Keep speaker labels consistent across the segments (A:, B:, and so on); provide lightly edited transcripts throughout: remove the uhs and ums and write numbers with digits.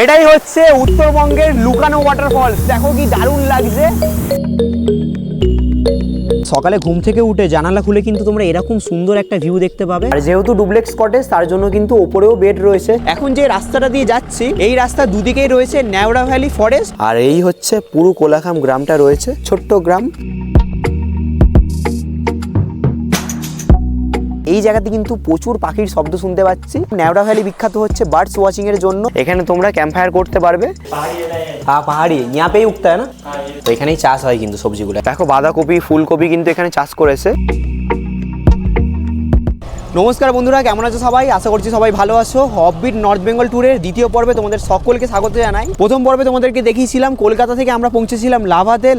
A: এটাই হচ্ছে উত্তরবঙ্গের লুকানো ওয়াটারফলস। দেখো কি দারুণ লাগছে। সকালে ঘুম থেকে উঠে জানালা খুলে কিন্তু তোমরা এরকম সুন্দর একটা ভিউ দেখতে পাবে। আর যেহেতু ডুপ্লেক্স কটেজ তার জন্য কিন্তু ওপরেও বেড রয়েছে। এখন যে রাস্তাটা দিয়ে যাচ্ছি এই রাস্তা দুদিকেই রয়েছে নেওড়া ভ্যালি ফরেস্ট। আর এই হচ্ছে পুরো কোলাখাম গ্রামটা রয়েছে, ছোট্ট গ্রাম। এই জায়গাতে কিন্তু প্রচুর পাখির শব্দ শুনতে পাচ্ছি। নেওড়া ভ্যালি বিখ্যাত হচ্ছে বার্ডস ওয়াচিং এর জন্য। এখানে তোমরা ক্যাম্প ফায়ার করতে পারবে। পাহাড়ি यहाँ पे ही उगता है ना, তো এখানেই চাষ হয় কিন্তু সবজিগুলো। দেখো বাঁধাকপি, ফুলকপি কিন্তু এখানে চাষ করেছে। নমস্কার বন্ধুরা, কেমন আছো সবাই? আশা করছি সবাই ভালো আছো। অফবিট নর্থ বেঙ্গল ট্যুরের দ্বিতীয় পর্বে তোমাদের সকলকে স্বাগত জানাই। প্রথম পর্বে তোমাদেরকে দেখিয়েছিলাম কলকাতা থেকে আমরা পৌঁছেছিলাম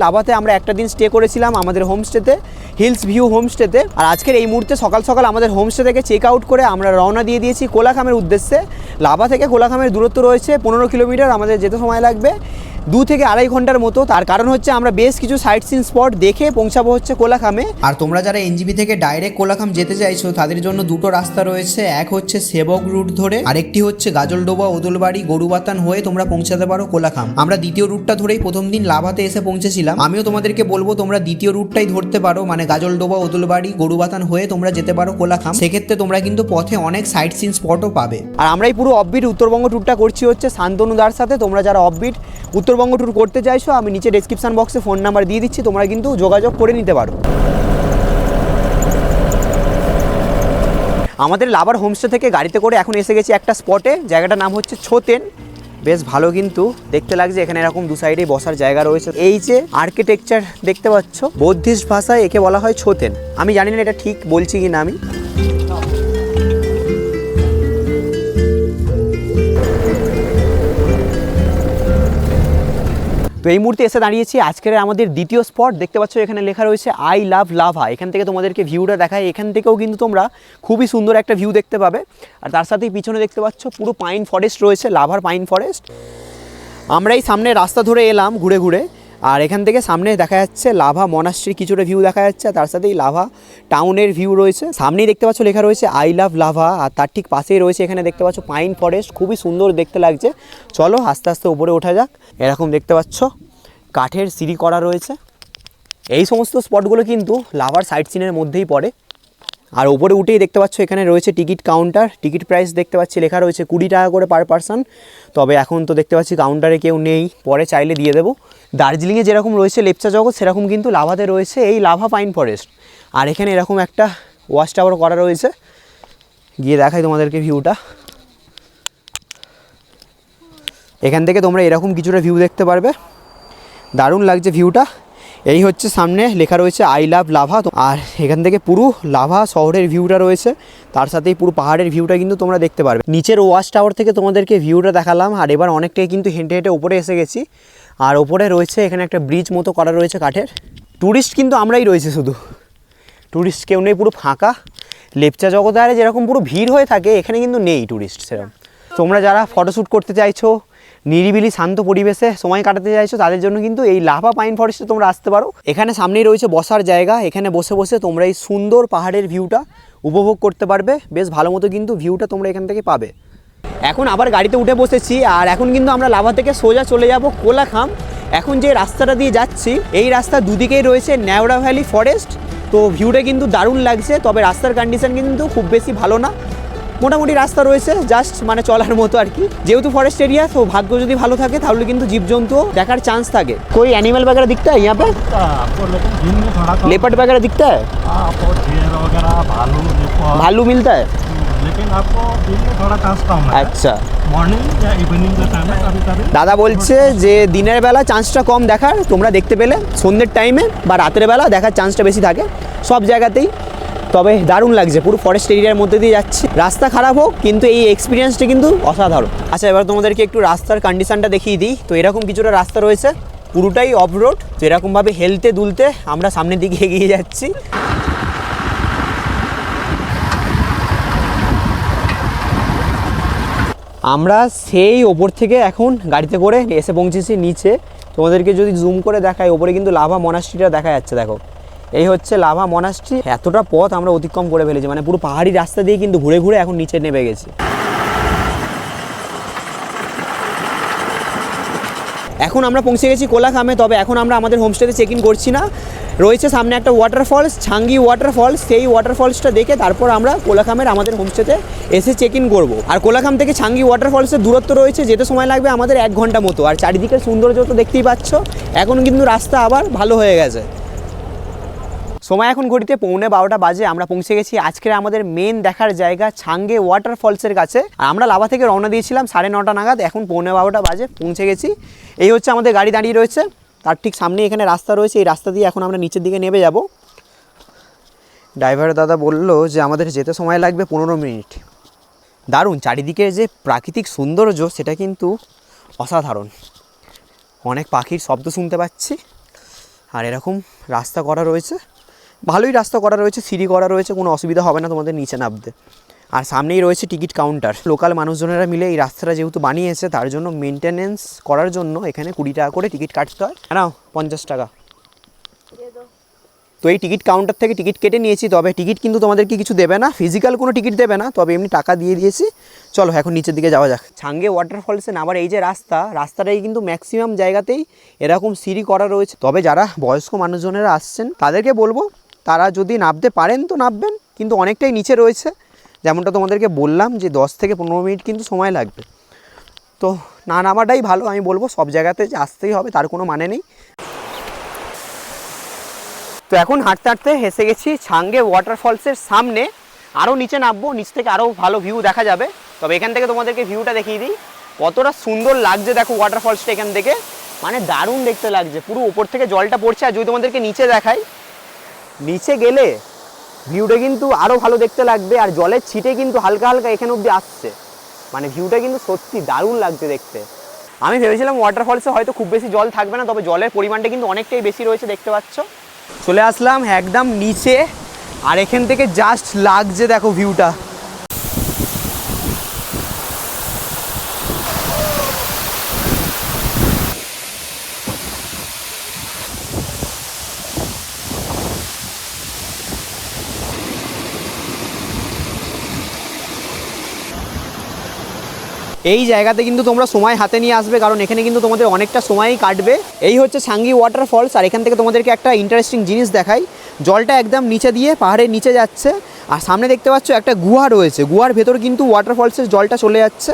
A: লাভাতে আমরা একটা দিন স্টে করেছিলাম আমাদের হোমস্টেতে, হিলস ভিউ হোমস্টেতে। আর আজকের এই মুহূর্তে সকাল সকাল আমাদের হোমস্টে থেকে চেক আউট করে আমরা রওনা দিয়ে দিয়েছি কোলাখামের উদ্দেশ্যে। লাভা থেকে কোলাখামের দূরত্ব রয়েছে 15 কিলোমিটার। আমাদের যেতে সময় লাগবে 2 থেকে 2.5 ঘন্টার মতো। তার কারণ হচ্ছে আমরা বেশ কিছু সাইট সিন স্পট দেখে পৌঁছাবো হচ্ছে কোলাখামে। আর তোমরা যারা এনজিপি থেকে ডাইরেক্ট কোলাখাম যেতে চাইছো তাদের জন্য দুটো রাস্তা রয়েছে। এক হচ্ছে সেবক রুট ধরে, আরেকটি হচ্ছে গাজলডোবা, ওদলবাড়ি, গরুবাতান হয়ে তোমরা পৌঁছাতে পারো কোলাখাম। আমরা দ্বিতীয় রুটটা ধরেই প্রথম দিন লাভাতে এসে পৌঁছেছিলাম। আমিও তোমাদেরকে বলবো তোমরা দ্বিতীয় রুটটাই ধরতে পারো, মানে গাজলডোবা, ওদলবাড়ি, গরুবাতান হয়ে তোমরা যেতে পারো কোলাখাম। সেক্ষেত্রে তোমরা কিন্তু পথে অনেক সাইট সিন স্পটও পাবে। আর আমরাই পুরো অফবিট উত্তরবঙ্গ ট্যুরটা করছি হচ্ছে শান্তনুদার সাথে। তোমরা যারা অফবিট উত্তরবঙ্গ ট্যুর করতে চাইছো আমি নিচে ডেসক্রিপশন বক্সে ফোন নাম্বার দিয়ে দিচ্ছি, তোমরা কিন্তু যোগাযোগ করে নিতে পারো। আমাদের লাভার হোমস্টে থেকে গাড়িতে করে এখন এসে গেছি একটা স্পটে। জায়গাটার নাম হচ্ছে ছোতেন। বেশ ভালো কিন্তু দেখতে লাগছে। এখানে এরকম দু সাইডে বসার জায়গা রয়েছে। এই যে আর্কিটেকচার দেখতে পাচ্ছ, বৌদ্ধিস্ট ভাষায় একে বলা হয় ছোতেন। আমি জানি না এটা ঠিক বলছি কি না আমি। তো এই মুহূর্তে এসে দাঁড়িয়েছি আজকের আমাদের দ্বিতীয় স্পট। দেখতে পাচ্ছ এখানে লেখা রয়েছে আই লাভ লাভা। এখান থেকে তোমাদেরকে ভিউটা দেখায়। এখান থেকেও কিন্তু তোমরা খুবই সুন্দর একটা ভিউ দেখতে পাবে। আর তার সাথেই পিছনে দেখতে পাচ্ছ পুরো পাইন ফরেস্ট রয়েছে, লাভার পাইন ফরেস্ট। আমরাই সামনে রাস্তা ধরে এলাম ঘুরে ঘুরে। আর এখান থেকে সামনে দেখা যাচ্ছে লাভা মনাস্ট্রি কিছুটা ভিউ দেখা যাচ্ছে। আর তার সাথেই লাভা টাউনের ভিউ রয়েছে। সামনেই দেখতে পাচ্ছ লেখা রয়েছে আই লাভ লাভা। আর তার ঠিক পাশেই রয়েছে এখানে দেখতে পাচ্ছ পাইন ফরেস্ট। খুবই সুন্দর দেখতে লাগছে। চলো আস্তে আস্তে উপরে ওঠা যাক। এরকম দেখতে পাচ্ছ কাঠের সিঁড়ি করা রয়েছে। এই সমস্ত স্পটগুলো কিন্তু লাভার সাইট সিনের মধ্যেই পড়ে। আর ওপরে উঠেই দেখতে পাচ্ছ এখানে রয়েছে টিকিট কাউন্টার। টিকিট প্রাইস দেখতে পাচ্ছি লেখা রয়েছে 20 টাকা করে পার পারসন। তবে এখন তো দেখতে পাচ্ছি কাউন্টারে কেউ নেই, পরে চাইলে দিয়ে দেবো। দার্জিলিংয়ে যেরকম রয়েছে লেপচা জগৎ সেরকম কিন্তু লাভাতে রয়েছে এই লাভা পাইন ফরেস্ট। আর এখানে এরকম একটা ওয়াচ টাওয়ার করা রয়েছে। গিয়ে দেখাই তোমাদেরকে ভিউটা। এখান থেকে তোমরা এরকম কিছুটা ভিউ দেখতে পারবে। দারুণ লাগছে ভিউটা। এই হচ্ছে সামনে লেখা রয়েছে আই লাভ লাভা। আর এখান থেকে পুরো লাভা শহরের ভিউটা রয়েছে, তার সাথেই পুরো পাহাড়ের ভিউটা কিন্তু তোমরা দেখতে পারবে। নিচের ওয়াচ টাওয়ার থেকে তোমাদেরকে ভিউটা দেখালাম। আর এবার অনেকটাই কিন্তু হেঁটে হেঁটে উপরে এসে গেছি। আর ওপরে রয়েছে এখানে একটা ব্রিজ মতো করা রয়েছে কাঠের। ট্যুরিস্ট কিন্তু আমরাই রয়েছে, শুধু ট্যুরিস্ট কেউ নেই, পুরো ফাঁকা। লেপচা জগতারে যেরকম পুরো ভিড় হয়ে থাকে এখানে কিন্তু নেই ট্যুরিস্ট সেরকম। তোমরা যারা ফটোশ্যুট করতে চাইছো, নিরিবিলি শান্ত পরিবেশে সময় কাটাতে চাইছো, তাদের জন্য কিন্তু এই লাভা পাইন ফরেস্টে তোমরা আসতে পারো। এখানে সামনেই রয়েছে বসার জায়গা। এখানে বসে বসে তোমরা এই সুন্দর পাহাড়ের ভিউটা উপভোগ করতে পারবে। বেশ ভালো মতো কিন্তু ভিউটা তোমরা এখান থেকে পাবে। এখন আবার গাড়িতে উঠে বসেছি। আর এখন কিন্তু আমরা লাভা থেকে সোজা চলে যাব কোলাখাম। এখন যে রাস্তাটা দিয়ে যাচ্ছি এই রাস্তা দুদিকেই রয়েছে নেওড়া ভ্যালি ফরেস্ট। তো ভিউটা কিন্তু দারুণ লাগছে। তবে রাস্তার কন্ডিশন কিন্তু খুব বেশি ভালো না, মোটামুটি রাস্তা রয়েছে, জাস্ট মানে চলার মতো আর কি। যেহেতু ফরেস্ট এরিয়া তো ভাগ্য যদি ভালো থাকে তাহলে কিন্তু জীবজন্তু দেখার চান্স থাকে। कोई एनिमल वगैरह दिखता है यहाँ पे?
B: आपको लेकिन दिन में थोड़ा कम,
A: लेपर्ड वगैरह दिखता है?
B: आपको शेर वगैरह, भालू,
A: भालू मिलता है?
B: लेकिन आपको दिन में थोड़ा चांस कम है।
A: अच्छा,
B: मॉर्निंग या इवनिंग का टाइम है कभी कभी।
A: দাদা বলছে যে দিনের বেলা চান্সটা কম দেখার, তোমরা দেখতে পেলে সন্ধ্যের টাইমে বা রাতের বেলা দেখার চান্সটা বেশি থাকে সব জায়গাতেই। তবে দারুণ লাগছে, পুরো ফরেস্ট এরিয়ার মধ্যে দিয়ে যাচ্ছি। রাস্তা খারাপ হোক কিন্তু এই এক্সপিরিয়েন্সটা কিন্তু অসাধারণ। আচ্ছা এবার তোমাদেরকে একটু রাস্তার কন্ডিশনটা দেখিয়ে দিই। তো এরকম কিছুটা রাস্তা রয়েছে, পুরোটাই অফ রোড। তো এরকমভাবে হেলতে দুলতে আমরা সামনের দিকে এগিয়ে যাচ্ছি। আমরা সেই ওপর থেকে এখন গাড়িতে করে এসে পৌঁছেছি নিচে। তোমাদেরকে যদি জুম করে দেখাই, ওপরে কিন্তু লাভা মনাস্ট্রিটা দেখা যাচ্ছে। দেখো এই হচ্ছে লাভা মনাস্ট্রি। এতটা পথ আমরা অতিক্রম করে ফেলেছি, মানে পুরো পাহাড়ি রাস্তা দিয়ে কিন্তু ঘুরে ঘুরে এখন নিচে নেমে গেছি। এখন আমরা পৌঁছে গেছি কোলাখামে, তবে এখন আমরা আমাদের হোমস্টেতে চেক ইন করছি না। রয়েছে সামনে একটা ওয়াটারফলস, ছাঙ্গি ওয়াটারফলস, সেই ওয়াটারফলসটা দেখে তারপর আমরা কোলাখামের আমাদের হোমস্টেতে এসে চেক ইন করবো। আর কোলাখাম থেকে ছাঙ্গি ওয়াটারফলসের দূরত্ব রয়েছে, যেতে সময় লাগবে আমাদের 1 ঘন্টা মতো। আর চারিদিকের সৌন্দর্য তো দেখতেই পাচ্ছ, এখন কিন্তু রাস্তা আবার ভালো হয়ে গেছে। সময় এখন ঘড়িতে 11:15 বাজে। আমরা পৌঁছে গেছি আজকের আমাদের মেন দেখার জায়গা ছাঙ্গে ওয়াটারফলসের কাছে। আর আমরা লাভা থেকে রওনা দিয়েছিলাম 9:30 নাগাদ, এখন 11:15 বাজে পৌঁছে গেছি। এই হচ্ছে আমাদের গাড়ি দাঁড়িয়ে রয়েছে, তার ঠিক সামনে এখানে রাস্তা রয়েছে, এই রাস্তা দিয়ে এখন আমরা নিচের দিকে নেমে যাব। ড্রাইভার দাদা বলল যে আমাদের যেতে সময় লাগবে 15 মিনিট। দারুণ, চারিদিকে যে প্রাকৃতিক সৌন্দর্য সেটা কিন্তু অসাধারণ। অনেক পাখির শব্দ শুনতে পাচ্ছি, আর এরকম রাস্তা করা রয়েছে, ভালোই রাস্তা করা রয়েছে, সিঁড়ি করা রয়েছে, কোনো অসুবিধা হবে না তোমাদের নিচে নামতে। আর সামনেই রয়েছে টিকিট কাউন্টার। লোকাল মানুষজনেরা মিলে এই রাস্তাটা যেহেতু বানিয়েছে, তার জন্য মেনটেনেন্স করার জন্য এখানে 20 টাকা করে টিকিট কাটতে হয়। নাও 50 টাকা। তো এই টিকিট কাউন্টার থেকে টিকিট কেটে নিয়েছি, তবে টিকিট কিন্তু তোমাদেরকে কিছু দেবে না, ফিজিক্যাল কোনো টিকিট দেবে না, তবে এমনি টাকা দিয়ে দিয়েছি। চলো এখন নিচের দিকে যাওয়া যাক। ছাঙ্গে ওয়াটারফলসে নামার এই যে রাস্তাটাই কিন্তু ম্যাক্সিমাম জায়গাতেই এরকম সিঁড়ি করা রয়েছে। তবে যারা বয়স্ক মানুষজনেরা আসছেন তাদেরকে বলবো, তারা যদি নামতে পারেন তো নামবেন, কিন্তু অনেকটাই নিচে রয়েছে। যেমনটা তোমাদেরকে বললাম যে 10 থেকে 15 মিনিট কিন্তু সময় লাগবে, তো না নামাটাই ভালো। আমি বলবো সব জায়গাতে যে আসতেই হবে তার কোনো মানে নেই। তো এখন হাঁটতে হাঁটতে এসে গেছি ছাঙ্গে ওয়াটারফলসের সামনে। আরও নিচে নামবো, নিচ থেকে আরও ভালো ভিউ দেখা যাবে। তবে এখান থেকে তোমাদেরকে ভিউটা দেখিয়ে দিই, কতটা সুন্দর লাগছে দেখো ওয়াটারফলসটা এখান থেকে, মানে দারুণ দেখতে লাগছে। পুরো উপর থেকে জলটা পড়ছে। আর যদি তোমাদেরকে নিচে দেখাই, নিচে গেলে ভিউটা কিন্তু আরও ভালো দেখতে লাগবে। আর জলের ছিটে কিন্তু হালকা হালকা এখানে অবধি আসছে, মানে ভিউটা কিন্তু সত্যি দারুণ লাগছে দেখতে। আমি ভেবেছিলাম ওয়াটারফলসে হয়তো খুব বেশি জল থাকবে না, তবে জলের পরিমাণটা কিন্তু অনেকটাই বেশি রয়েছে, দেখতে পাচ্ছ। চলে আসলাম একদম নিচে, আর এখান থেকে জাস্ট লাগছে দেখো ভিউটা। এই জায়গাতে কিন্তু তোমরা সময় হাতে নিয়ে আসবে, কারণ এখানে কিন্তু তোমাদের অনেকটা সময়ই কাটবে। এই হচ্ছে ছাঙ্গি ওয়াটারফলস। আর এখান থেকে তোমাদেরকে একটা ইন্টারেস্টিং জিনিস দেখাই, জলটা একদম নিচে দিয়ে পাহাড়ের নিচে যাচ্ছে, আর সামনে দেখতে পাচ্ছ একটা গুহা রয়েছে, গুহার ভেতর কিন্তু ওয়াটারফলসের জলটা চলে যাচ্ছে।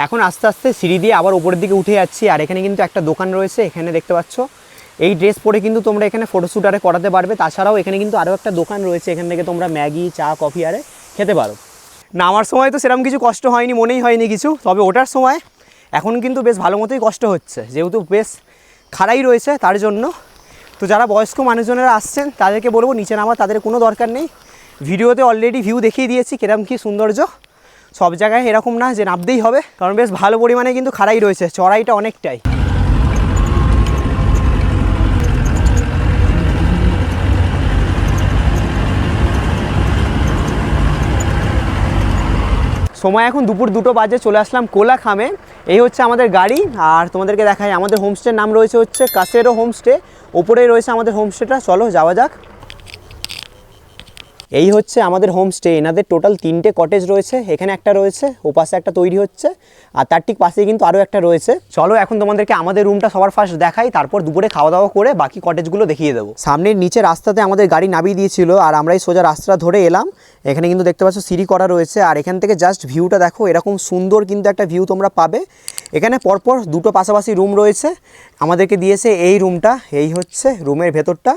A: এখন আস্তে আস্তে সিঁড়ি দিয়ে আবার উপরের দিকে উঠে যাচ্ছি। আর এখানে কিন্তু একটা দোকান রয়েছে, এখানে দেখতে পাচ্ছ এই ড্রেস পরে কিন্তু তোমরা এখানে ফটোশ্যুট আরে করাতে পারবে। তাছাড়াও এখানে কিন্তু আরও একটা দোকান রয়েছে, এখান থেকে তোমরা ম্যাগি, চা, কফি আরে খেতে পারো। নামার সময় তো সেরকম কিছু কষ্ট হয়নি, মনেই হয়নি কিছু, তবে ওঠার সময় এখন কিন্তু বেশ ভালো মতোই কষ্ট হচ্ছে, যেহেতু বেশ খাড়াই রয়েছে তার জন্য। তো যারা বয়স্ক মানুষজনেরা আসছেন তাদেরকে বলবো নিচে নামা তাদের কোনো দরকার নেই। ভিডিওতে অলরেডি ভিউ দেখিয়ে দিয়েছি কিরম কী সৌন্দর্য। সব জায়গায় এরকম না যে নামতেই হবে, কারণ বেশ ভালো পরিমাণে কিন্তু খাড়াই রয়েছে, চড়াইটা অনেকটাই। সময় এখন দুপুর 2টো বাজে। চলে আসলাম কোলাখামে। এই হচ্ছে আমাদের গাড়ি। আর তোমাদেরকে দেখাই, আমাদের হোমস্টের নাম রয়েছে হচ্ছে কাসেরো হোমস্টে। ওপরেই রয়েছে আমাদের হোমস্টেটা, চলো যাওয়া যাক। এই হচ্ছে আমাদের হোমস্টে। এনাদের টোটাল 3টে কটেজ রয়েছে, এখানে একটা রয়েছে, ওপাশে একটা তৈরি হচ্ছে, আর তার ঠিক পাশেই কিন্তু আরও একটা রয়েছে। চলো এখন তোমাদেরকে আমাদের রুমটা সবার ফার্স্ট দেখাই, তারপর দুপুরে খাওয়া দাওয়া করে বাকি কটেজগুলো দেখিয়ে দেবো। সামনের নিচে রাস্তাতে আমাদের গাড়ি নামিয়ে দিয়েছিল, আর আমরা এই সোজা রাস্তা ধরে এলাম। এখানে কিন্তু দেখতে পাচ্ছ সিঁড়ি করা রয়েছে, আর এখান থেকে জাস্ট ভিউটা দেখো, এরকম সুন্দর কিন্তু একটা ভিউ তোমরা পাবে। এখানে পরপর 2টো পাশাপাশি রুম রয়েছে। আমাদেরকে দিয়েছে এই রুমটা, এই হচ্ছে রুমের ভেতরটা।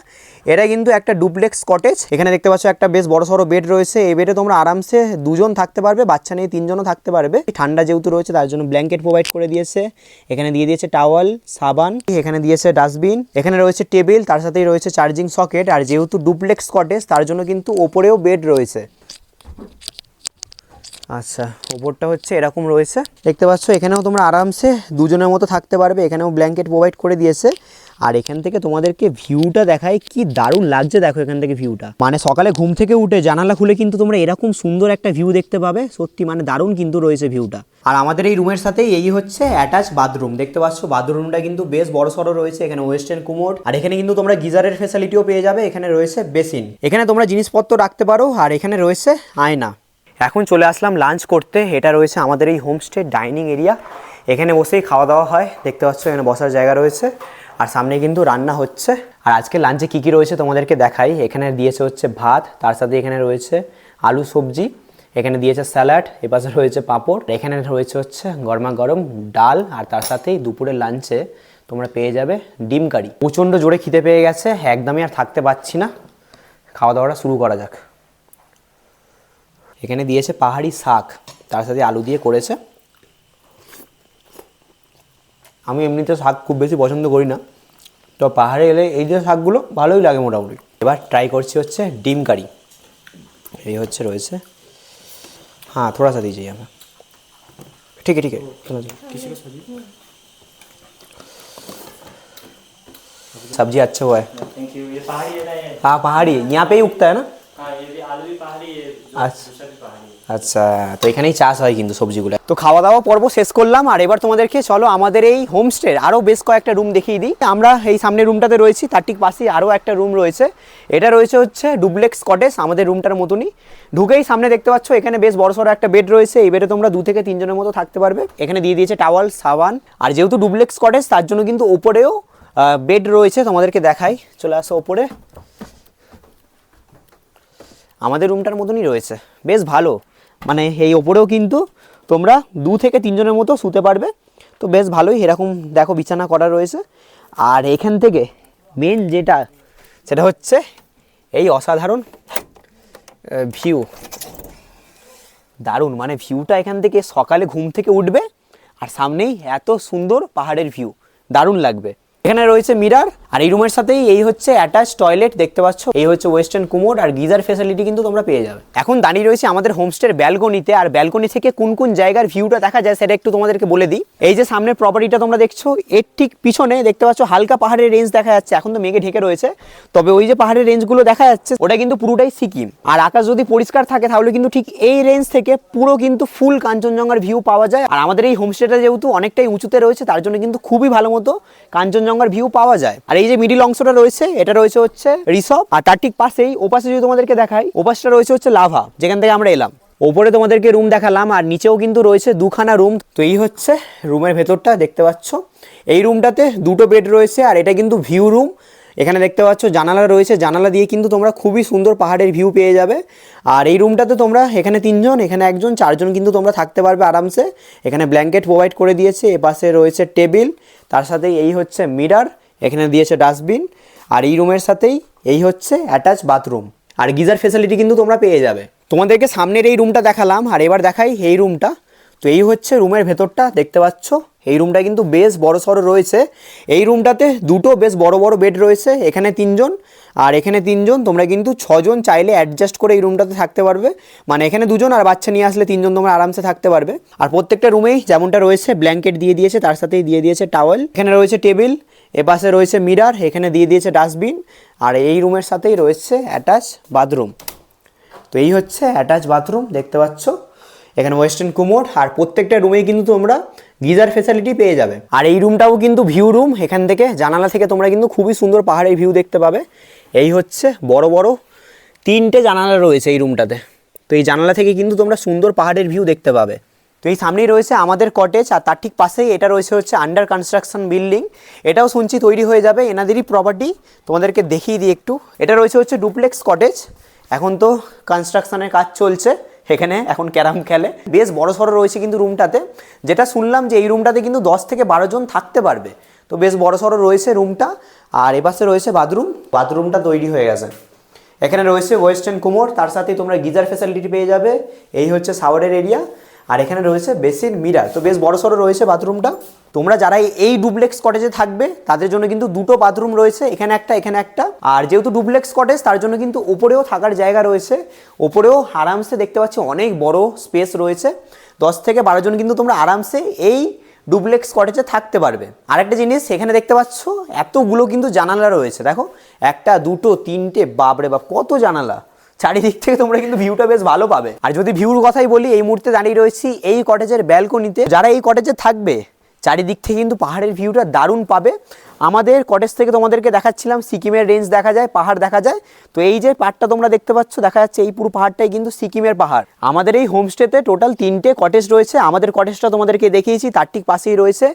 A: এটা কিন্তু একটা ডুপ্লেক্স কটেজ। এখানে দেখতে পাচ্ছ একটা বেশ বড় সড়ো বেড রয়েছে। এই বেডে তোমরা আরামসে 2জন থাকতে পারবে, বাচ্চা নিয়ে 3জনও থাকতে পারবে। ঠান্ডা যেহেতু রয়েছে তার জন্য ব্ল্যাঙ্কেট প্রোভাইড করে দিয়েছে। এখানে দিয়ে দিয়েছে টাওয়াল, সাবান, এখানে দিয়েছে ডাস্টবিন, এখানে রয়েছে টেবিল, তার সাথেই রয়েছে চার্জিং সকেট। আর যেহেতু ডুপ্লেক্স কটেজ তার জন্য কিন্তু ওপরেও বেড রয়েছে। আচ্ছা, ওপরটা হচ্ছে এরকম রয়েছে, দেখতে পাচ্ছ। এখানেও তোমরা আরামসে 2জনের মতো থাকতে পারবে। এখানেও ব্ল্যাঙ্কেট প্রোভাইড করে দিয়েছে। আর এখান থেকে তোমাদেরকে ভিউটা দেখায়, কি দারুণ লাগছে দেখো এখান থেকে ভিউটা। মানে সকালে ঘুম থেকে উঠে জানালা খুলে কিন্তু তোমরা এরকম সুন্দর একটা ভিউ দেখতে পাবে, সত্যি মানে দারুণ কিন্তু রয়েছে ভিউটা। আর আমাদের এই রুমের সাথেই এই হচ্ছে অ্যাটাচ বাথরুম, দেখতে পাচ্ছ। বাথরুমটা কিন্তু বেশ বড় সড়ো রয়েছে। এখানে ওয়েস্টার্ন কুমোড, আর এখানে কিন্তু তোমরা গিজারের ফ্যাসিলিটিও পেয়ে যাবে। এখানে রয়েছে বেসিন, এখানে তোমরা জিনিসপত্র রাখতে পারো। আর এখানে রয়েছে আয়না। এখন চলে আসলাম লাঞ্চ করতে। এটা রয়েছে আমাদের এই হোমস্টে ডাইনিং এরিয়া। এখানে বসেই খাওয়া দাওয়া হয়, দেখতে পাচ্ছ এখানে বসার জায়গা রয়েছে আর সামনে কিন্তু রান্না হচ্ছে। আর আজকে লাঞ্চে কী কী রয়েছে তোমাদেরকে দেখাই। এখানে দিয়েছে হচ্ছে ভাত, তার সাথে এখানে রয়েছে আলু সবজি, এখানে দিয়েছে স্যালাড, এপাশে রয়েছে পাঁপড়, এখানে রয়েছে হচ্ছে গরমা গরম ডাল, আর তার সাথেই দুপুরের লাঞ্চে তোমরা পেয়ে যাবে ডিম কারি। প্রচণ্ড জোরে খিদে পেয়ে গেছে, একদমই আর থাকতে পারছি না, খাওয়া দাওয়াটা শুরু করা যাক। এখানে দিয়েছে পাহাড়ি শাক, তার সাথে আলু দিয়ে করেছে। আমি এমনিতে শাক খুব বেশি পছন্দ করি না, তো পাহাড়ে এলে এই যে শাকগুলো ভালোই লাগে মোটামুটি। এবার ট্রাই করছি হচ্ছে ডিম কারি। এই হচ্ছে রয়েছে, हाँ थोड़ा सा दीजिए हमें। ठीक है चलो किसी को सब्जी अच्छा हुआ है।
C: Thank you. ये पहाड़ी है ना ये?
A: हाँ पहाड़ी, यहाँ पे ही उगता है ना?
C: हाँ ये भी आलू भी पहाड़ी है,
A: अच्छा।
C: दूसरा भी पहाड़ी है।
A: আচ্ছা, তো এখানেই চাষ হয় কিন্তু সবজিগুলো। তো খাওয়া দাওয়া পর্ব শেষ করলাম, আর এবার তোমাদেরকে চলো আমাদের এই হোমস্টের আরও বেশ কয়েকটা রুম দেখিয়ে দিই। আমরা এই সামনের রুমটাতে রয়েছি, তার ঠিক পাশেই আরও একটা রুম রয়েছে। এটা রয়েছে হচ্ছে ডুপ্লেক্স কটেজ, আমাদের রুমটার মতনই। ঢুকেই সামনে দেখতে পাচ্ছ এখানে বেশ বড়সড় একটা বেড রয়েছে। এই বেডে তোমরা 2 থেকে 3 জনের মতো থাকতে পারবে। এখানে দিয়ে দিয়েছে টাওয়াল, সাবান, আর যেহেতু ডুপ্লেক্স কটেজ তার জন্য কিন্তু ওপরেও বেড রয়েছে, তোমাদেরকে দেখাই। চলে আসো ওপরে, আমাদের রুমটার মতনই রয়েছে, বেশ ভালো। মানে এই ওপরেও কিন্তু তোমরা 2 থেকে 3 জনের মতো শুতে পারবে, তো বেশ ভালোই। এরকম দেখো বিছানা করা রয়েছে। আর এখান থেকে মেন যেটা, সেটা হচ্ছে এই অসাধারণ ভিউ, দারুণ। মানে ভিউটা এখান থেকে সকালে ঘুম থেকে উঠবে আর সামনেই এত সুন্দর পাহাড়ের ভিউ, দারুণ লাগবে। এখানে রয়েছে মিরার, আর এই রুমের সাথেই এই হচ্ছে অ্যাটাচ টয়লেট, দেখতে পাচ্ছ। এই হচ্ছে ওয়েস্টার্ন কুমোড, আর গিজার ফ্যাসিলিটি কিন্তু তোমরা পেয়ে যাবে। এখন দাঁড়িয়ে রয়েছে আমাদের হোমস্টের ব্যালকনিতে, আর ব্যালকনি থেকে কোন কোন জায়গার ভিউটা দেখা যায় সেটা একটু তোমাদেরকে বলে দিই। এই যে সামনের প্রপার্টিটা তোমরা দেখছো, এর ঠিক পিছনে দেখতে পাচ্ছ হালকা পাহাড়ের রেঞ্জ দেখা যাচ্ছে। এখন তো মেঘে ঢেকে রয়েছে, তবে ওই যে পাহাড়ের রেঞ্জগুলো দেখা যাচ্ছে ওটা কিন্তু পুরোটাই সিকিম। আর আকাশ যদি পরিষ্কার থাকে তাহলে কিন্তু ঠিক এই রেঞ্জ থেকে পুরো কিন্তু ফুল কাঞ্চনজঙ্ঘার ভিউ পাওয়া যায়। আর আমাদের এই হোমস্টেটা যেহেতু অনেকটাই উঁচুতে রয়েছে, তার জন্য কিন্তু খুবই ভালো মতো কাঞ্চনজঙ্ঘার ভিউ পাওয়া যায়। আর এই যে মিডিল অংশটা রয়েছে, এটা রয়েছে হচ্ছে রিসর্ট, আর তার ঠিক পাশেই ওপাশে যদি তোমাদেরকে দেখাই, ওপাশটা রয়েছে হচ্ছে লাভা, যেখান থেকে আমরা এলাম। ওপরে তোমাদেরকে রুম দেখালাম, আর নিচেও কিন্তু রয়েছে 2খানা রুম। তো এই হচ্ছে রুমের ভেতরটা, দেখতে পাচ্ছ। এই রুমটাতে 2টো বেড রয়েছে, আর এটা কিন্তু ভিউ রুম। এখানে দেখতে পাচ্ছ জানালা রয়েছে, জানালা দিয়ে কিন্তু তোমরা খুবই সুন্দর পাহাড়ের ভিউ পেয়ে যাবে। আর এই রুমটাতে তোমরা এখানে 3 জন, এখানে 1 জন, 4 জন কিন্তু তোমরা থাকতে পারবে আরামসে। এখানে ব্ল্যাঙ্কেট প্রোভাইড করে দিয়েছে, এপাশে রয়েছে টেবিল, তার সাথে এই হচ্ছে মিরার, এখানে দিয়েছে ডাস্টবিন। আর এই রুমের সাথেই এই হচ্ছে অ্যাটাচ বাথরুম, আর গিজার ফ্যাসিলিটি কিন্তু তোমরা পেয়ে যাবে। তোমাদেরকে সামনের এই রুমটা দেখালাম, আর এবার দেখাই এই রুমটা। তো এই হচ্ছে রুমের ভেতরটা, দেখতে পাচ্ছ। এই রুমটা কিন্তু বেশ বড়সড় রয়েছে। এই রুমটাতে 2টো বেশ বড় বড় বেড রয়েছে, এখানে 3 জন আর এখানে 3 জন। তোমরা কিন্তু 6 জন চাইলে অ্যাডজাস্ট করে এই রুমটাতে থাকতে পারবে। মানে এখানে 2 জন আর বাচ্চা নিয়ে আসলে 3 জন তোমরা আরামসে থাকতে পারবে। আর প্রত্যেকটা রুমেই যেমনটা রয়েছে ব্ল্যাঙ্কেট দিয়ে দিয়েছে, তার সাথেই দিয়ে দিয়েছে টাওয়েল। এখানে রয়েছে টেবিল, এপাশে রয়েছে মিরার, এখানে দিয়ে দিয়েছে ডাস্টবিন। আর এই রুমের সাথেই রয়েছে অ্যাটাচ বাথরুম। তো এই হচ্ছে অ্যাটাচ বাথরুম, দেখতে পাচ্ছ। এখানে ওয়েস্টার্ন কুমোড, আর প্রত্যেকটা রুমেই কিন্তু তোমরা গিজার ফ্যাসিলিটি পেয়ে যাবে। আর এই রুমটাও কিন্তু ভিউ রুম, এখান থেকে জানালা থেকে তোমরা কিন্তু খুবই সুন্দর পাহাড়ের ভিউ দেখতে পাবে। এই হচ্ছে বড় বড় 3টে জানালা রয়েছে এই রুমটাতে। তো এই জানালা থেকে কিন্তু তোমরা সুন্দর পাহাড়ের ভিউ দেখতে পাবে। তো এই সামনেই রয়েছে আমাদের কটেজ, আর তার ঠিক পাশেই এটা রয়েছে হচ্ছে আন্ডার কনস্ট্রাকশন বিল্ডিং। এটাও শুনছি তৈরি হয়ে যাবে, এনাদেরই প্রপার্টি। তোমাদেরকে দেখিয়ে দিই একটু। এটা রয়েছে হচ্ছে ডুপ্লেক্স কটেজ, এখন তো কনস্ট্রাকশনের কাজ চলছে। এখানে এখন ক্যারাম খেলে, বেশ বড়সড় রয়েছে কিন্তু রুমটাতে। যেটা শুনলাম যে এই রুমটাতে কিন্তু 10 থেকে 12 জন থাকতে পারবে, তো বেশ বড়সড় রয়েছে রুমটা। আর এপাশে রয়েছে বাথরুম, বাথরুমটা তৈরি হয়ে গেছে। এখানে রয়েছে ওয়েস্টার্ন কুমোড, তার সাথে তোমরা গিজার ফ্যাসিলিটি পেয়ে যাবে। এই হচ্ছে শাওয়ারের এরিয়া, আর এখানে রয়েছে বেসিন, মিরার। তো বেশ বড়সড় রয়েছে বাথরুমটা। তোমরা যারা এই ডুপ্লেক্স কটেজে থাকবে তাদের জন্য কিন্তু 2টো বাথরুম রয়েছে, এখানে একটা এখানে একটা। আর যেহেতু ডুপ্লেক্স কটেজ তার জন্য কিন্তু ওপরেও থাকার জায়গা রয়েছে, ওপরেও আরামসে দেখতে পাচ্ছি অনেক বড় স্পেস রয়েছে। 10 থেকে 12 জন কিন্তু তোমরা আরামসে এই ডুপ্লেক্স কটেজে থাকতে পারবে। আরেকটা জিনিস এখানে দেখতে পাচ্ছ এতগুলো কিন্তু জানালা রয়েছে, দেখো 1, 2, 3, বাপরে বাপ কত জানালা। চারিদিক থেকে তোমরা কিন্তু ভিউটা বেশ ভালো পাবে। আর যদি ভিউর কথাই বলি, এই মুহূর্তে দাঁড়িয়ে রয়েছি এই কটেজের ব্যালকনিতে। যারা এই কটেজে থাকবে চারিদিক থেকে কিন্তু পাহাড়ের ভিউটা দারুণ পাবে। আমাদের কটেজ থেকে তোমাদেরকে দেখাচ্ছিলাম সিকিমের রেঞ্জ দেখা যায়, পাহাড় দেখা যায়। তো এই যে পাহাড়টা তোমরা দেখতে পাচ্ছ, দেখা যাচ্ছে এই পুরো পাহাড়টাই কিন্তু সিকিমের পাহাড়। আমাদের এই হোমস্টেতে টোটাল 3টে কটেজ রয়েছে। আমাদের কটেজটা তোমাদেরকে দেখিয়েছি, তার ঠিক পাশেই রয়েছে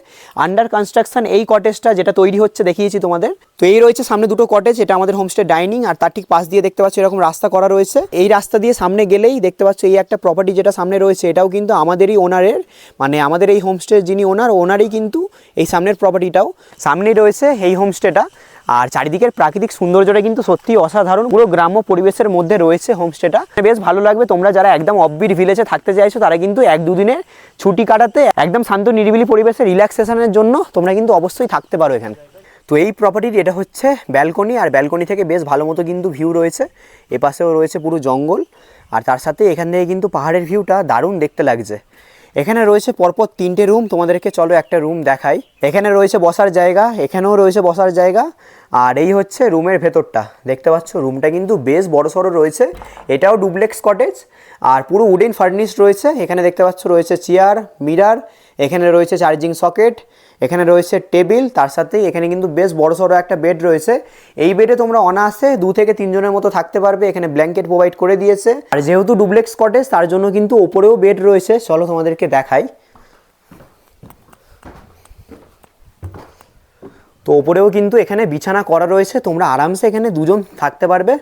A: আন্ডার কনস্ট্রাকশন এই কটেজটা, যেটা তৈরি হচ্ছে দেখিয়েছি তোমাদের। তো এই রয়েছে সামনে দুটো কটেজ, এটা আমাদের হোমস্টে ডাইনিং, আর তার ঠিক পাশ দিয়ে দেখতে পাচ্ছ এরকম রাস্তা করা রয়েছে। এই রাস্তা দিয়ে সামনে গেলেই দেখতে পাচ্ছ এই একটা প্রপার্টি যেটা সামনে রয়েছে, এটাও কিন্তু আমাদেরই ওনারের, মানে আমাদের এই হোমস্টের যিনি ওনারই কিন্তু এই সামনের প্রপার্টিটাও। সামনেই রয়েছে এই হোমস্টেটা। আর চারিদিকের প্রাকৃতিক সৌন্দর্যটা কিন্তু সত্যি অসাধারণ, পুরো গ্রাম্য পরিবেশের মধ্যে রয়েছে হোমস্টেটা। বেশ ভালো লাগবে। তোমরা যারা একদম অফবিট ভিলেজে থাকতে চাইছো তারা কিন্তু 1-2 দিনের ছুটি কাটাতে, একদম শান্ত নিরিবিলি পরিবেশে রিল্যাক্সেশনের জন্য তোমরা কিন্তু অবশ্যই থাকতে পারো এখানে। তো এই প্রপার্টির এটা হচ্ছে ব্যালকনি, আর ব্যালকনি থেকে বেশ ভালো মতো কিন্তু ভিউ রয়েছে। এপাশেও রয়েছে পুরো জঙ্গল, আর তার সাথে এখান থেকে কিন্তু পাহাড়ের ভিউটা দারুণ দেখতে লাগছে। এখানে রয়েছে পরপর 3টে রুম, তোমাদেরকে চলো একটা রুম দেখাই। এখানে রয়েছে বসার জায়গা, এখানেও রয়েছে বসার জায়গা, আর এই হচ্ছে রুমের ভেতরটা। দেখতে পাচ্ছ রুমটা কিন্তু বেশ বড়সড় রয়েছে। এটাও ডুপ্লেক্স কটেজ, আর পুরো উডেন ফার্নিশ রয়েছে। এখানে দেখতে পাচ্ছ রয়েছে চেয়ার, মিরার, এখানে রয়েছে চার্জিং সকেট, এখানে রয়েছে টেবিল, তার সাথেই এখানে কিন্তু বেশ বড়সড় একটা বেড রয়েছে। এই বেডে তোমরা অনায়াসে 2 থেকে 3 জনের মতো থাকতে পারবে। এখানে ব্ল্যাঙ্কেট প্রোভাইড করে দিয়েছে, আর যেহেতু ডুপ্লেক্স কটেজ তার জন্য কিন্তু ওপরেও বেড রয়েছে। চলো তোমাদেরকে দেখাই। তো ওপরেও কিন্তু এখানে বিছানা করা রয়েছে, তোমরা আরামসে এখানে 2 জন থাকতে পারবে।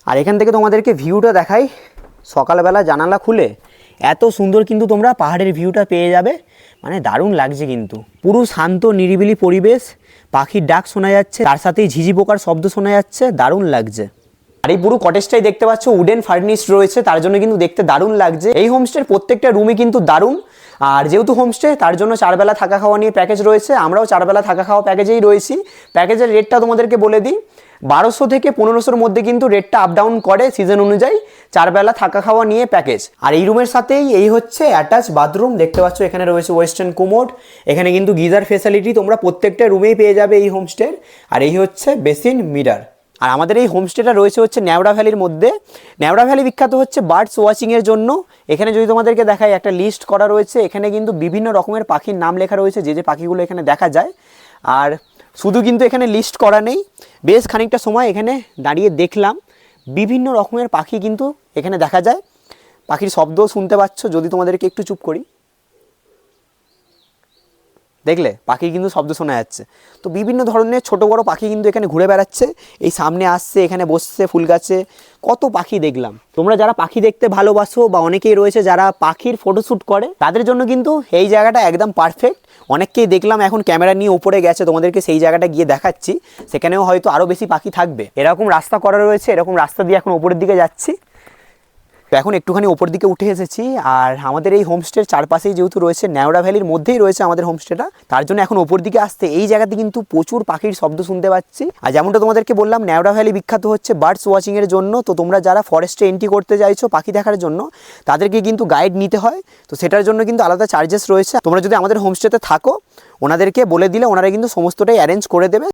A: আর এখান থেকে তোমাদেরকে ভিউটা দেখাই। সকালবেলা জানালা খুলে এত সুন্দর কিন্তু তোমরা পাহাড়ের ভিউটা পেয়ে যাবে, মানে দারুণ লাগছে কিন্তু। পুরো শান্ত নিরিবিলি পরিবেশ, পাখির ডাক শোনা যাচ্ছে, তার সাথেই ঝিঝি পোকার শব্দ শোনা যাচ্ছে, দারুণ লাগছে। আর এই পুরো কটেজটাই দেখতে পাচ্ছ উডেন ফার্নিশ রয়েছে, তার জন্য কিন্তু দেখতে দারুণ লাগছে। এই হোমস্টের প্রত্যেকটা রুমই কিন্তু দারুণ। আর যেহেতু হোমস্টে তার জন্য 4 বেলা থাকা খাওয়া নিয়ে প্যাকেজ রয়েছে। আমরাও 4 বেলা থাকা খাওয়া প্যাকেজেই রয়েছি। প্যাকেজের রেটটা তোমাদেরকে বলে দিই, 1200 থেকে 1500-র মধ্যে কিন্তু রেটটা আপ ডাউন করে সিজন অনুযায়ী। 4 বেলা থাকা খাওয়া নিয়ে প্যাকেজ। আর এই রুমের সাথেই এই হচ্ছে অ্যাটাচ বাথরুম, দেখতে পাচ্ছ এখানে রয়েছে ওয়েস্টার্ন কোমোড, এখানে কিন্তু গিজার ফেসিলিটি তোমরা প্রত্যেকটা রুমেই পেয়ে যাবে এই হোমস্টের। আর এই হচ্ছে বেসিন মিরার। আর আমাদের এই হোমস্টেটা রয়েছে হচ্ছে ন্যাওড়া ভ্যালির মধ্যে। ন্যাওড়া ভ্যালি বিখ্যাত হচ্ছে বার্ডস ওয়াচিংয়ের জন্য। এখানে যদি তোমাদেরকে দেখাই, একটা লিস্ট করা রয়েছে, এখানে কিন্তু বিভিন্ন রকমের পাখির নাম লেখা রয়েছে, যে যে পাখিগুলো এখানে দেখা যায়। আর শুধু কিন্তু এখানে লিস্ট করা নেই, বেশ খানিকটা সময় এখানে দাঁড়িয়ে দেখলাম, বিভিন্ন রকমের পাখি কিন্তু এখানে দেখা যায়। পাখির শব্দও শুনতে পাচ্ছ, যদি তোমাদেরকে একটু চুপ করি, দেখলে পাখির কিন্তু শব্দ শোনা যাচ্ছে। তো বিভিন্ন ধরনের ছোট বড় পাখি কিন্তু এখানে ঘুরে বেড়াচ্ছে, এই সামনে আসছে, এখানে বসছে ফুল গাছে, কত পাখি দেখলাম। তোমরা যারা পাখি দেখতে ভালোবাসো বা অনেকেই রয়েছে যারা পাখির ফটোশ্যুট করে, তাদের জন্য কিন্তু এই জায়গাটা একদম পারফেক্ট। অনেককেই দেখলাম এখন ক্যামেরা নিয়ে উপরে গেছে, তোমাদেরকে সেই জায়গাটা গিয়ে দেখাচ্ছি, সেখানেও হয়তো আরও বেশি পাখি থাকবে। এরকম রাস্তা করা রয়েছে, এরকম রাস্তা দিয়ে এখন উপরের দিকে যাচ্ছি। তো এখন একটুখানি ওপর দিকে উঠে এসেছি। আর আমাদের এই হোমস্টের চারপাশেই যেহেতু রয়েছে, ন্যাওড়া ভ্যালির মধ্যেই রয়েছে আমাদের হোমস্টেটা, তার জন্য এখন ওপর দিকে আসতে এই জায়গাতে কিন্তু প্রচুর পাখির শব্দ শুনতে পাচ্ছি। আর যেমনটা তোমাদেরকে বললাম, ন্যাওড়া ভ্যালি বিখ্যাত হচ্ছে বার্ডস ওয়াচিংয়ের জন্য। তো তোমরা যারা ফরেস্টে এন্ট্রি করতে চাইছো পাখি দেখার জন্য, তাদেরকে কিন্তু গাইড নিতে হয়। তো সেটার জন্য কিন্তু আলাদা চার্জেস রয়েছে। তোমরা যদি আমাদের হোমস্টেতে থাকো, ওনাদেরকে বলে দিলে ওনারা কিন্তু সমস্তটাই অ্যারেঞ্জ করে দেবে।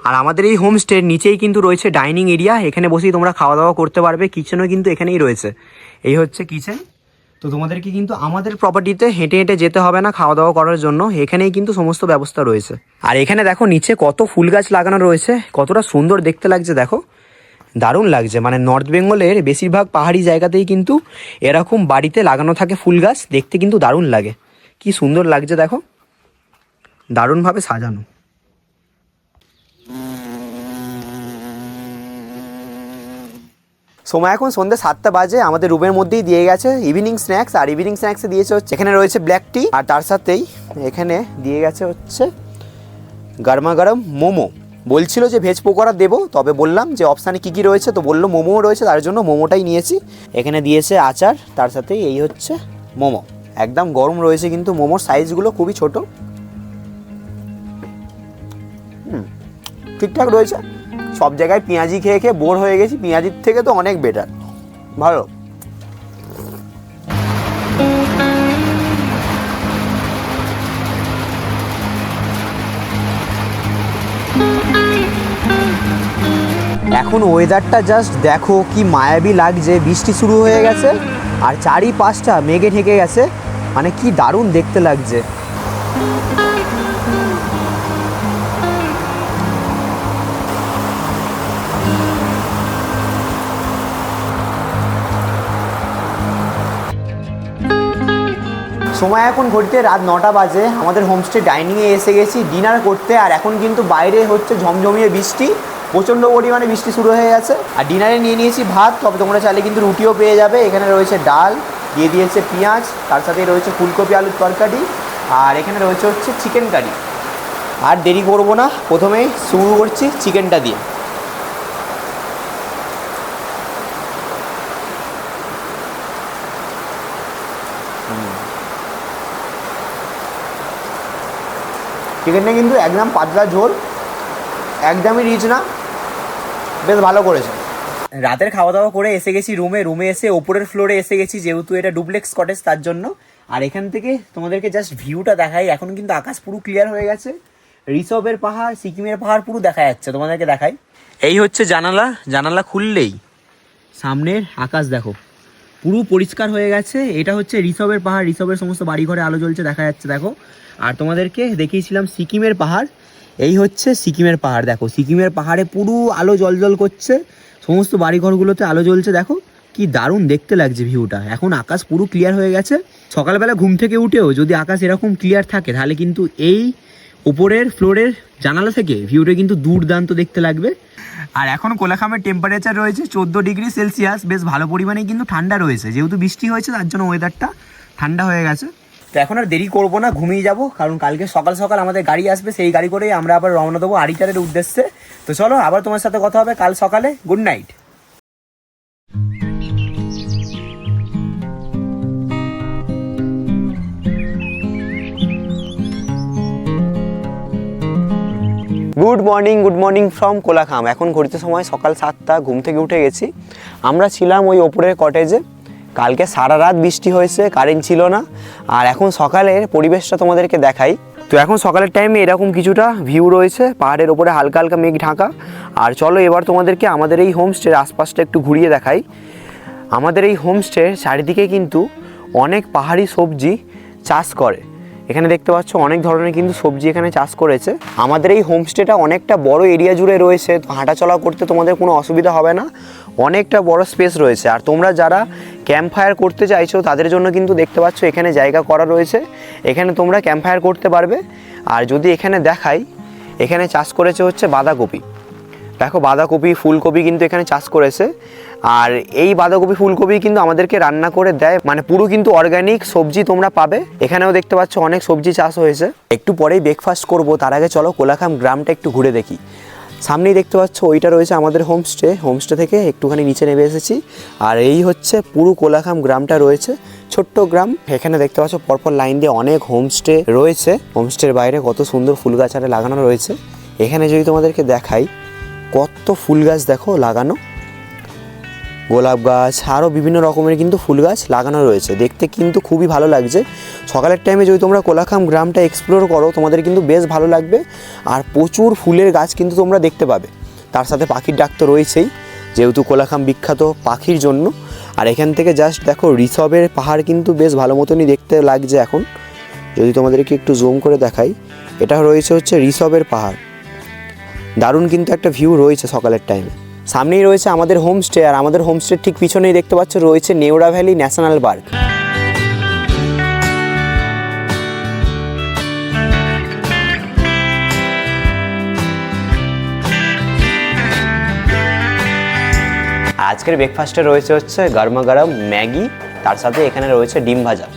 A: আর আমাদের এই হোমস্টের নিচেই কিন্তু রয়েছে ডাইনিং এরিয়া, এখানে বসেই তোমরা খাওয়া দাওয়া করতে পারবে। কিচেনও কিন্তু এখানেই রয়েছে, এই হচ্ছে কিচেন। তো তোমাদেরকে কিন্তু আমাদের প্রপার্টিতে হেঁটে হেঁটে যেতে হবে না খাওয়া দাওয়া করার জন্য, এখানেই কিন্তু সমস্ত ব্যবস্থা রয়েছে। আর এখানে দেখো নিচে কত ফুল গাছ লাগানো রয়েছে, কতটা সুন্দর দেখতে লাগছে, দেখো দারুণ লাগছে। মানে নর্থ বেঙ্গলের বেশিরভাগ পাহাড়ি জায়গাতেই কিন্তু এরকম বাড়িতে লাগানো থাকে ফুল গাছ, দেখতে কিন্তু দারুণ লাগে। কি সুন্দর লাগছে দেখো, দারুণভাবে সাজানো। সময় এখন সন্ধ্যে 7টা বাজে, আমাদের রুমের মধ্যেই দিয়ে গেছে ইভিনিং স্ন্যাক্স। আর ইভিনিং স্ন্যাক্সে দিয়েছে হচ্ছে, এখানে রয়েছে ব্ল্যাক টি, আর তার সাথেই এখানে দিয়ে গেছে হচ্ছে গরমা গরম মোমো। বলছিল যে ভেজ পকোড়া দেবো, তবে বললাম যে অপশানে কী কী রয়েছে, তো বললো মোমোও রয়েছে, তার জন্য মোমোটাই নিয়েছি। এখানে দিয়েছে আচার, তার সাথেই এই হচ্ছে মোমো। একদম গরম রয়েছে কিন্তু মোমোর সাইজগুলো খুবই ছোট। ঠিকঠাক রয়েছে। সব জায়গায় পেঁয়াজি খেয়ে খেয়ে বোর হয়ে গেছি, পেঁয়াজির থেকে তো অনেক বেটার, ভালো। এখন ওয়েদারটা জাস্ট দেখো কি মায়াবী লাগছে, বৃষ্টি শুরু হয়ে গেছে আর চারিপাশটা মেঘে ঢেকে গেছে, মানে কি দারুণ দেখতে লাগছে। সময় এখন ঘড়িতে রাত 9টা বাজে। আমাদের হোমস্টে ডাইনিংয়ে এসে গেছি ডিনার করতে, আর এখন কিন্তু বাইরে হচ্ছে ঝমঝমিয়ে বৃষ্টি, প্রচণ্ড পরিমাণে বৃষ্টি শুরু হয়ে গেছে। আর ডিনারে নিয়ে নিয়েছি ভাত, তবে তোমরা চাইলে কিন্তু রুটিও পেয়ে যাবে। এখানে রয়েছে ডাল, দিয়ে দিয়েছে পেঁয়াজ, তার সাথে রয়েছে ফুলকপি আলুর তরকারি, আর এখানে রয়েছে হচ্ছে চিকেন কারি। আর দেরি করবো না, প্রথমেই শুরু করছি চিকেনটা দিয়ে। চিকেনটা কিন্তু একদম পাতলা ঝোল, একদমই রিচ না, বেশ ভালো করেছে। রাতের খাওয়া দাওয়া করে এসে গেছি রুমে এসে ওপরের ফ্লোরে এসে গেছি, যেহেতু এটা ডুপ্লেক্স কটেজ তার জন্য। আর এখান থেকে তোমাদেরকে জাস্ট ভিউটা দেখাই। এখন কিন্তু আকাশ পুরো ক্লিয়ার হয়ে গেছে, ঋষভের পাহাড়, সিকিমের পাহাড় পুরো দেখা যাচ্ছে, তোমাদেরকে দেখাই। এই হচ্ছে জানালা খুললেই সামনের আকাশ দেখো পুরো পরিষ্কার হয়ে গেছে। এটা হচ্ছে ঋষভের পাহাড়, ঋষভের সমস্ত বাড়িঘরে আলো জ্বলছে দেখা যাচ্ছে দেখো। আর তোমাদেরকে দেখিয়েছিলাম সিকিমের পাহাড়, এই হচ্ছে সিকিমের পাহাড়। দেখো সিকিমের পাহাড়ে পুরো আলো জল করছে, সমস্ত বাড়িঘরগুলোতে আলো জ্বলছে, দেখো কি দারুণ দেখতে লাগছে ভিউটা। এখন আকাশ পুরো ক্লিয়ার হয়ে গেছে। সকালবেলা ঘুম থেকে উঠেও যদি আকাশ এরকম ক্লিয়ার থাকে তাহলে কিন্তু এই উপরের ফ্লোরের জানালা থেকে ভিউটা কিন্তু দুর্দান্ত দেখতে লাগবে। আর এখন কোলাখামের টেম্পারেচার রয়েছে 14 ডিগ্রি সেলসিয়াস, বেশ ভালো পরিমাণে কিন্তু ঠান্ডা রয়েছে, যেহেতু বৃষ্টি হয়েছে তার জন্য ওয়েদারটা ঠান্ডা হয়ে গেছে। তো এখন আর দেরি করবো না, ঘুমিয়ে যাব, কারণ কালকে সকাল সকাল আমাদের গাড়ি আসবে, সেই গাড়ি করেই আমরা আবার রওনা দেবো আড়িটারের উদ্দেশ্যে। তো চলো আবার তোমার সাথে কথা হবে কাল সকালে। Good night. Good morning from Kolakham. এখন ঘড়িতে সময় সকাল 7টা, ঘুম থেকে উঠে গেছি। আমরা ছিলাম ওই ওপরের কটেজে, কালকে সারা রাত বৃষ্টি হয়েছে, কারেন্ট ছিল না। আর এখন সকালের পরিবেশটা তোমাদেরকে দেখাই। তো এখন সকালের টাইমে এরকম কিছুটা ভিউ রয়েছে, পাহাড়ের ওপরে হালকা হালকা মেঘ ঢাকা। আর চলো এবার তোমাদেরকে আমাদের এই হোমস্টের আশপাশটা একটু ঘুরিয়ে দেখাই। আমাদের এই হোমস্টের চারিদিকে কিন্তু অনেক পাহাড়ি সবজি চাষ করে। এখানে দেখতে পাচ্ছ অনেক ধরনের কিন্তু সবজি এখানে চাষ করেছে। আমাদের এই হোমস্টেটা অনেকটা বড় এরিয়া জুড়ে রয়েছে, তো হাঁটাচলা করতে তোমাদের কোনো অসুবিধা হবে না, অনেকটা বড় স্পেস রয়েছে। আর তোমরা যারা ক্যাম্প ফায়ার করতে চাইছো তাদের জন্য কিন্তু দেখতে পাচ্ছ এখানে জায়গা করা রয়েছে, এখানে তোমরা ক্যাম্প ফায়ার করতে পারবে। আর যদি এখানে দেখাই, এখানে চাষ করেছে হচ্ছে বাঁধাকপি, দেখো বাঁধাকপি ফুলকপি কিন্তু এখানে চাষ করেছে। আর এই বাঁধাকপি ফুলকপি কিন্তু আমাদেরকে রান্না করে দেয়, মানে পুরো কিন্তু অর্গানিক সবজি তোমরা পাবে। এখানেও দেখতে পাচ্ছ অনেক সবজি চাষ হয়েছে। একটু পরেই ব্রেকফাস্ট করব, তার আগে চলো কোলাখাম গ্রামটা একটু ঘুরে দেখি। সামনেই দেখতে পাচ্ছ ওইটা রয়েছে আমাদের হোমস্টে থেকে একটুখানি নিচে নেমে এসেছি। আর এই হচ্ছে পুরো কোলাখাম গ্রামটা রয়েছে, ছোট্ট গ্রাম। এখানে দেখতে পাচ্ছ পরপর লাইন দিয়ে অনেক হোমস্টে রয়েছে, হোমস্টের বাইরে কত সুন্দর ফুল গাছ আরে লাগানো রয়েছে। এখানে যদি তোমাদেরকে দেখাই কত ফুল গাছ দেখো লাগানো, গোলাপ গাছ আরও বিভিন্ন রকমের কিন্তু ফুল গাছ লাগানো রয়েছে, দেখতে কিন্তু খুবই ভালো লাগছে। সকালের টাইমে যদি তোমরা কোলাখাম গ্রামটা এক্সপ্লোর করো তোমাদের কিন্তু বেশ ভালো লাগবে। আর প্রচুর ফুলের গাছ কিন্তু তোমরা দেখতে পাবে, তার সাথে পাখির ডাক তো রয়েছেই, যেহেতু কোলাখাম বিখ্যাত পাখির জন্য। আর এখান থেকে জাস্ট দেখো ঋষভের পাহাড় কিন্তু বেশ ভালো মতনই দেখতে লাগছে। এখন যদি তোমাদেরকে একটু জুম করে দেখাই, এটা রয়েছে হচ্ছে ঋষভের পাহাড়, দারুণ কিন্তু একটা ভিউ রয়েছে সকালের টাইমে। সামনেই রয়েছে আমাদের হোমস্টে, আর আমাদের হোমস্টের ঠিক পিছনেই দেখতে পাচ্ছ রয়েছে নেওড়া ভ্যালি ন্যাশনাল পার্ক। আজকের ব্রেকফাস্টে রয়েছে হচ্ছে গরমা গরম ম্যাগি, তার সাথে এখানে রয়েছে ডিম ভাজা।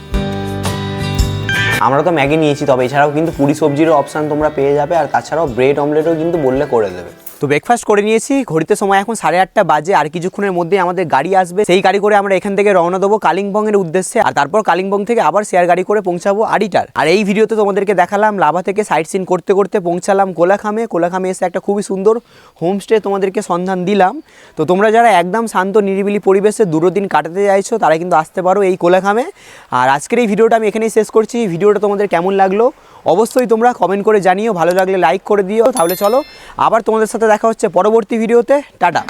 A: আমরা তো ম্যাগি নিয়েছি, তবে এছাড়াও কিন্তু পুরি সবজিরও অপশান তোমরা পেয়ে যাবে, আর তাছাড়াও ব্রেড অমলেটও কিন্তু বললে করে দেবে। তো ব্রেকফাস্ট করে নিয়েছি, ঘড়িতে সময় এখন 8:30 বাজে। আর কিছুক্ষণের মধ্যে আমাদের গাড়ি আসবে, সেই গাড়ি করে আমরা এখান থেকে রওনা দেবো কালিম্পংয়ের উদ্দেশ্যে। আর তারপর কালিম্পং থেকে আবার শেয়ার গাড়ি করে পৌঁছাবো আড়িটার। আর এই ভিডিওতে তোমাদেরকে দেখালাম লাভা থেকে সাইট সিন করতে করতে পৌঁছালাম কোলাখামে। কোলাখামে এসে একটা খুবই সুন্দর হোমস্টে তোমাদেরকে সন্ধান দিলাম। তো তোমরা যারা একদম শান্ত নিরিবিলি পরিবেশে দিন কাটাতে চাইছো তারা কিন্তু আসতে পারো এই কোলাখামে। আর আজকের এই ভিডিওটা আমি এখানেই শেষ করছি। ভিডিওটা তোমাদের কেমন লাগলো অবশ্যই তোমরা কমেন্ট করে জানিও, ভালো লাগলে লাইক করে দিও। তাহলে চলো আবার তোমাদের সাথে দেখা হচ্ছে পরবর্তী ভিডিওতে। টাটা।